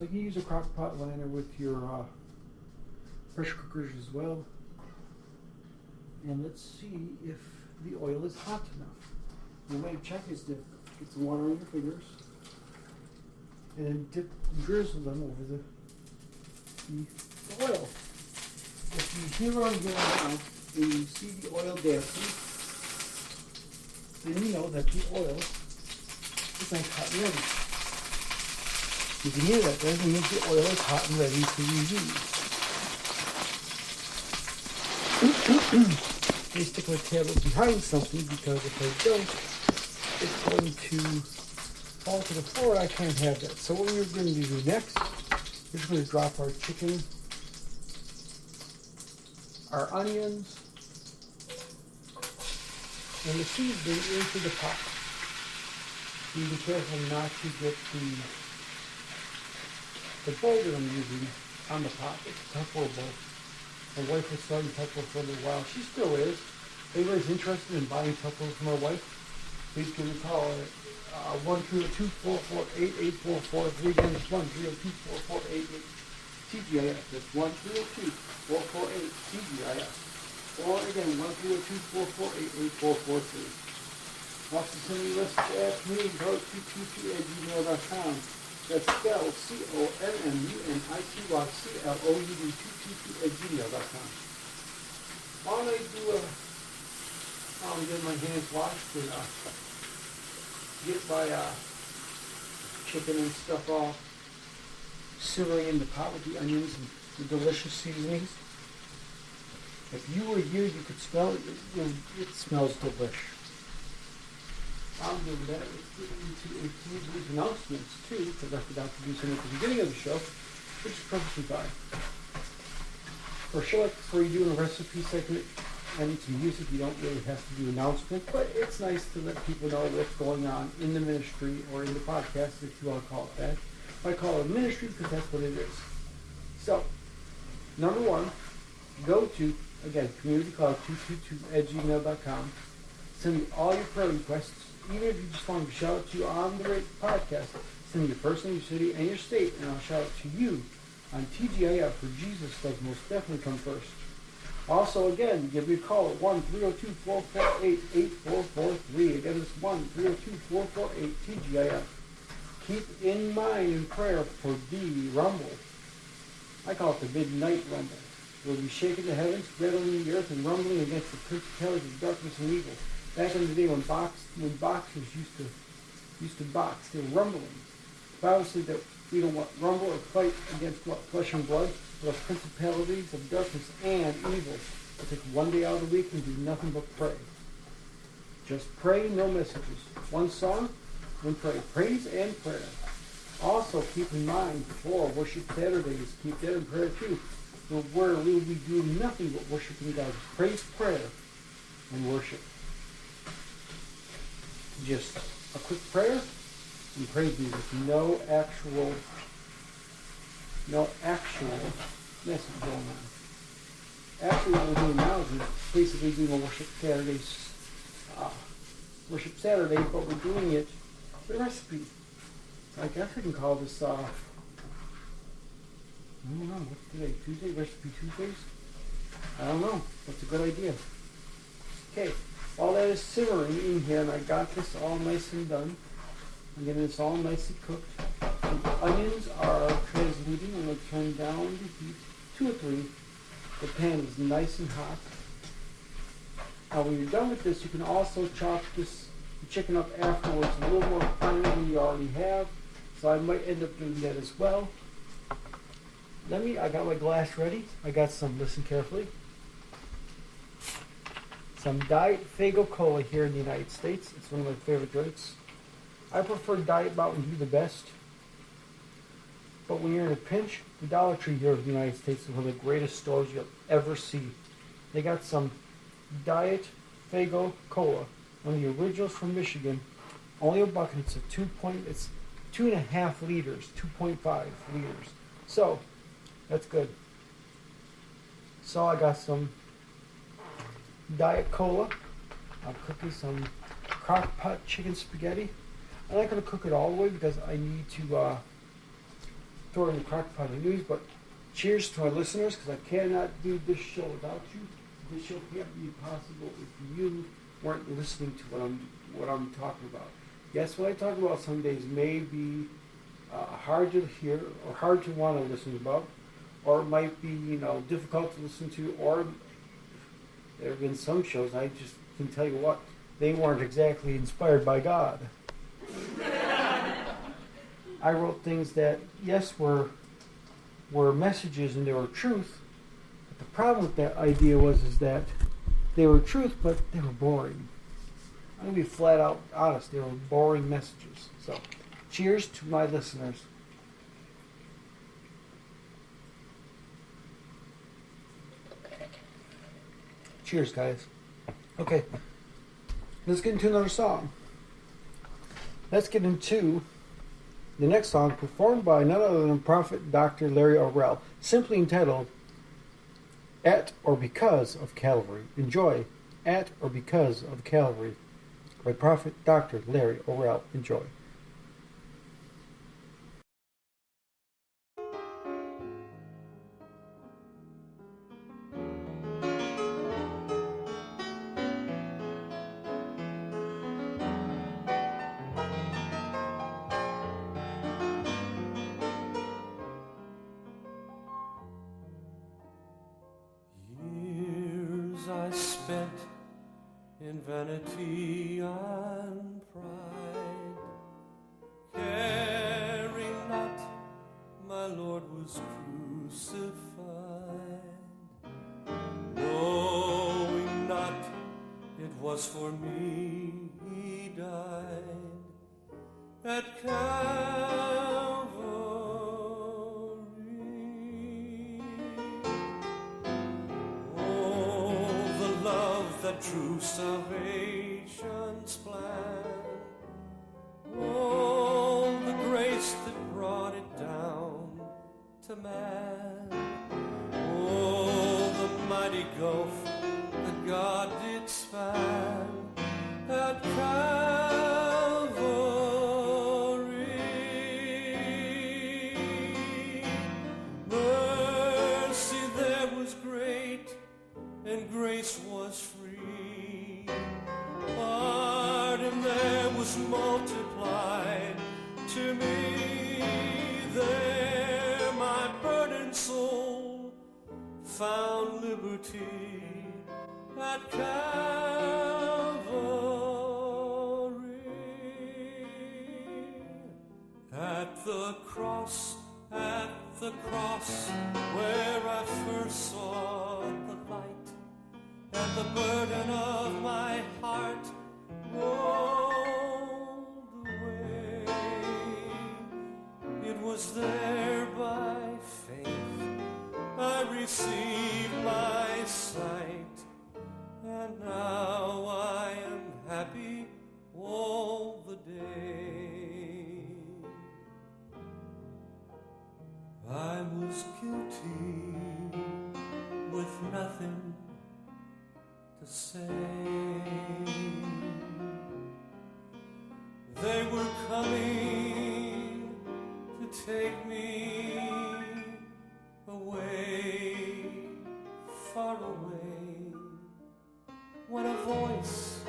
You can use a crock pot liner with your pressure cookers as well. And let's see if the oil is hot enough. The way to check is to get some water on your fingers and then drizzle them over the oil. If you hear what I'm doing now and you see the oil dancing, then you know that the oil is nice, hot and ready. You can hear that, doesn't mean the oil is hot and ready to use. They stick my tablet behind something because if I don't, it's going to fall to the floor. I can't have that. So what we're going to do next, we're just going to drop our chicken, our onions, and the seasoning into the pot. Be careful not to get the bowl that I'm using on the pot. It's a Tupperware bowl. My wife was selling Tupperware for a little while. She still is. If anybody's interested in buying Tupperware from my wife, please give me a call at 1-302-448-8443. Again, it's 1-302-448-TGIF. That's 1-302-448-TGIF. Or again, 1-302-448-8443. Also send me a list at community222@gmail.com. That's spelled COMMUNICY222@gmail.com. While I do I'm getting my hands washed and get my chicken and stuff all simmering in the pot with the onions and the delicious seasonings. If you were here, you could smell it. It smells delish. I'm doing that. Let's get into a few brief announcements too, because I forgot to do some at the beginning of the show, which is perfectly fine. For a show like this where you're doing a recipe segment and some music, you don't really have to do announcements, but it's nice to let people know what's going on in the ministry or in the podcast, if you want to call it that. I call it ministry because that's what it is. So, number one, go to, again, communitycloud222@gmail.com. Send me all your prayer requests. Even if you just want to shout out to you on the podcast, send me your first name, your city, and your state, and I'll shout out to you on TGIF, for Jesus does most definitely come first. Also, again, give me a call at 1-302-448-8443. Again, it's 1-302-448-TGIF. Keep in mind in prayer for the Rumble. I call it the Midnight Rumble. We'll be shaking the heavens, rattling the earth, and rumbling against the principalities of darkness and evil. Back in the day when boxers used to box, they were rumbling. The Bible said that we don't want rumble or fight against flesh and blood, but principalities of darkness and evil. We'll take one day out of the week and do nothing but pray. Just pray, no messages. One song, one prayer. Praise and prayer. Also, keep in mind for Worship Saturdays, keep that in prayer too, where we will be doing nothing but worshiping God. Praise, prayer, and worship. Just a quick prayer and praise me with no actual message going on. Actually, what we're doing now is basically doing a Worship Saturday, but we're doing it with a recipe. I guess I can call this, I don't know, what's today, Tuesday? Recipe Tuesdays? I don't know. That's a good idea. Okay, while that is simmering in here, and I got this all nice and done, I'm getting this all nicely cooked. The onions are translucent. I'm going to turn down the heat 2 or 3. The pan is nice and hot. Now when you're done with this, you can also chop the chicken up afterwards a little more fine than you already have. So I might end up doing that as well. I got my glass ready. I got some, listen carefully, some Diet Faygo Cola here in the United States. It's one of my favorite drinks. I prefer Diet Mountain Dew the best. But when you're in a pinch, the Dollar Tree here in the United States is one of the greatest stores you'll ever see. They got some Diet Faygo Cola, one of the originals from Michigan. Only a buck, and it's 2.5 liters, 2.5 liters. So, that's good. So I got some Diet Cola. I'm cooking some crock pot chicken spaghetti. I'm not going to cook it all the way because I need to throwing the crockpot of news, but cheers to our listeners, because I cannot do this show without you. This show can't be possible if you weren't listening to what I'm talking about. Yes, what I talk about some days may be hard to hear or hard to want to listen about, or it might be difficult to listen to, or there have been some shows I just can tell you what, they weren't exactly inspired by God. I wrote things that yes were messages and they were truth. But the problem with that idea is that they were truth, but they were boring. I'm going to be flat out honest. They were boring messages. So, cheers to my listeners. Cheers, guys. Okay, let's get into another song. Let's get into the next song, performed by none other than Prophet Dr. Larry Orrell, simply entitled At or Because of Calvary. Enjoy At or Because of Calvary by Prophet Dr. Larry Orrell. Enjoy. I spent in vanity and pride, caring not my Lord was crucified, knowing not it was for me he died at Calvary. That true salvation's plan, oh, the grace that brought it down to man, oh, the mighty gulf that God did span at Calvary. Mercy there was great and grace was free. Pardon there was multiplied to me. There my burdened soul found liberty at Calvary. At the cross, where I first saw the light, and the burden of my heart rolled away. It was there by faith I received my sight, and now I am happy all the day. I was guilty with nothing to say. They were coming to take me away, far away, when a voice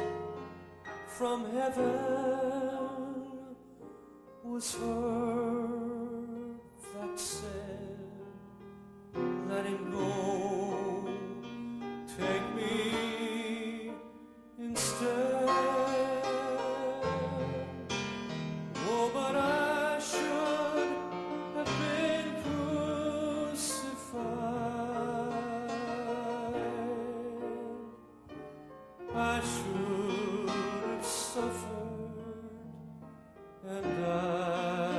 from heaven was heard that said, let him go, take me instead. Oh, but I should have been crucified. I should have suffered and died.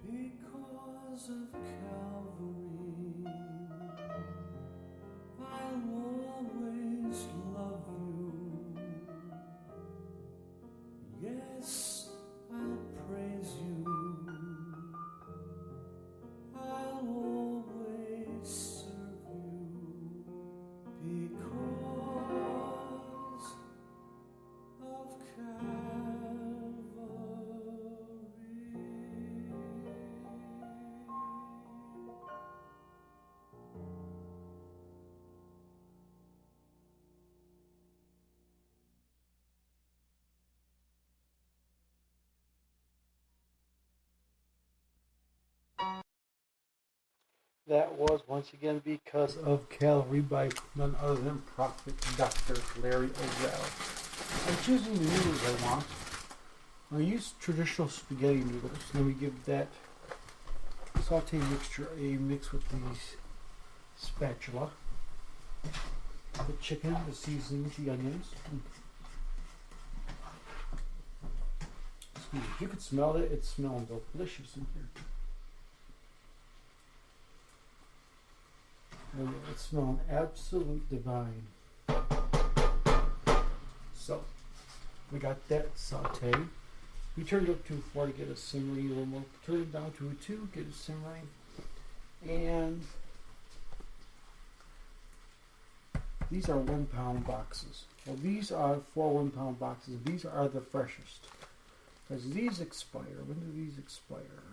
Because of Calvary, I'll always love you. Yes, I'll praise you. I'll always serve you. Because of Calvary. That was once again Because of Calvary by none other than Prophet Dr. Larry O'Rell. I'm choosing the noodles I want. I use traditional spaghetti noodles. Let me give that saute mixture a mix with the spatula. The chicken, the seasoning, the onions. Excuse me, if you could smell it, it's smelling delicious in here. And it's smelling absolute divine. So, we got that saute. We turned it up to 4 to get it simmering a little more. Turn it down to a 2, get it simmering. And these are 1 pound boxes. Well, these are 4 1 pound boxes. These are the freshest. Because these expire. When do these expire?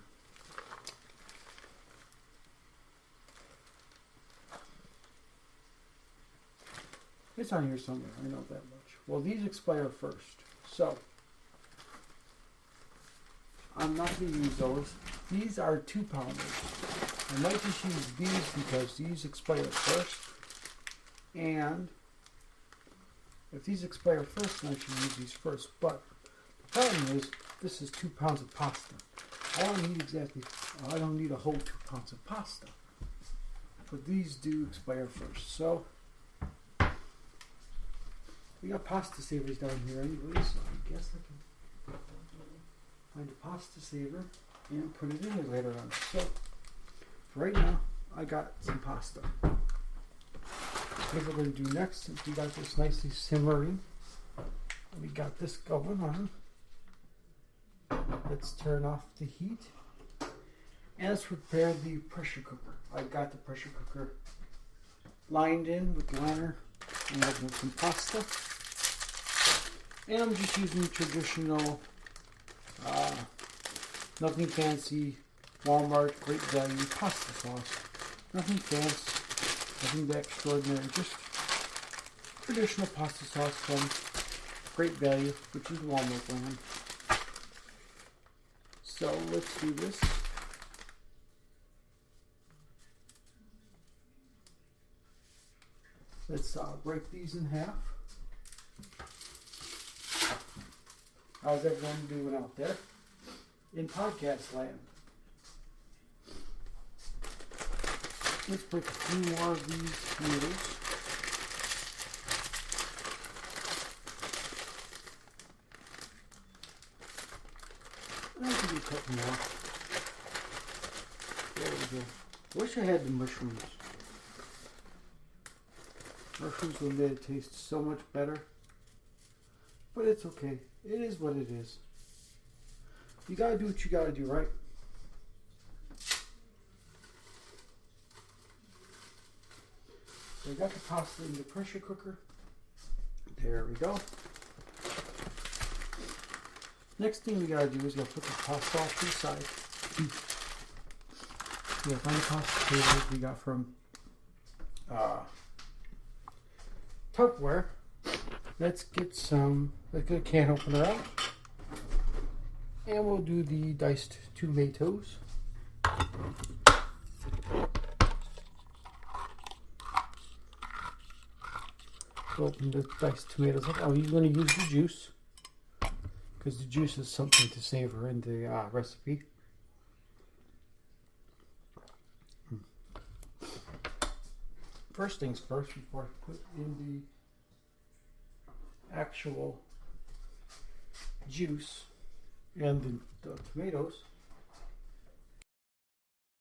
It's on here somewhere, I know that much. Well, these expire first. So, I'm not going to use those. These are 2 pounders. I might just use these because these expire first. And if these expire first, then I should use these first. But the problem is, this is 2 pounds of pasta. I don't need a whole 2 pounds of pasta. But these do expire first. So, we got pasta savers down here anyways, so I guess I can find a pasta saver and put it in there later on. So, for right now, I got some pasta. What we're going to do next, since we got this nicely simmering, we got this going on. Let's turn off the heat. And let's prepare the pressure cooker. I got the pressure cooker lined in with liner and with some pasta. And I'm just using traditional, nothing fancy, Walmart Great Value pasta sauce. Nothing fancy, nothing that extraordinary, just traditional pasta sauce from Great Value, which is Walmart brand. So let's do this. Let's break these in half. How's everyone doing out there in podcast land? Let's break a few more of these noodles. I can do a couple more. There we go. Wish I had the mushrooms. Mushrooms would have made it taste so much better. But it's okay. It is what it is. You gotta do what you gotta do, right? So I got the pasta in the pressure cooker. There we go. Next thing we gotta do is gotta put the pasta off to the side. We gotta find the pasta table we got from Tupperware. Let's get a can opener out. And we'll do the diced tomatoes. Open the diced tomatoes up. Oh, you're going to use the juice. Because the juice is something to savor in the recipe. First things first, before I put in the actual juice and the tomatoes,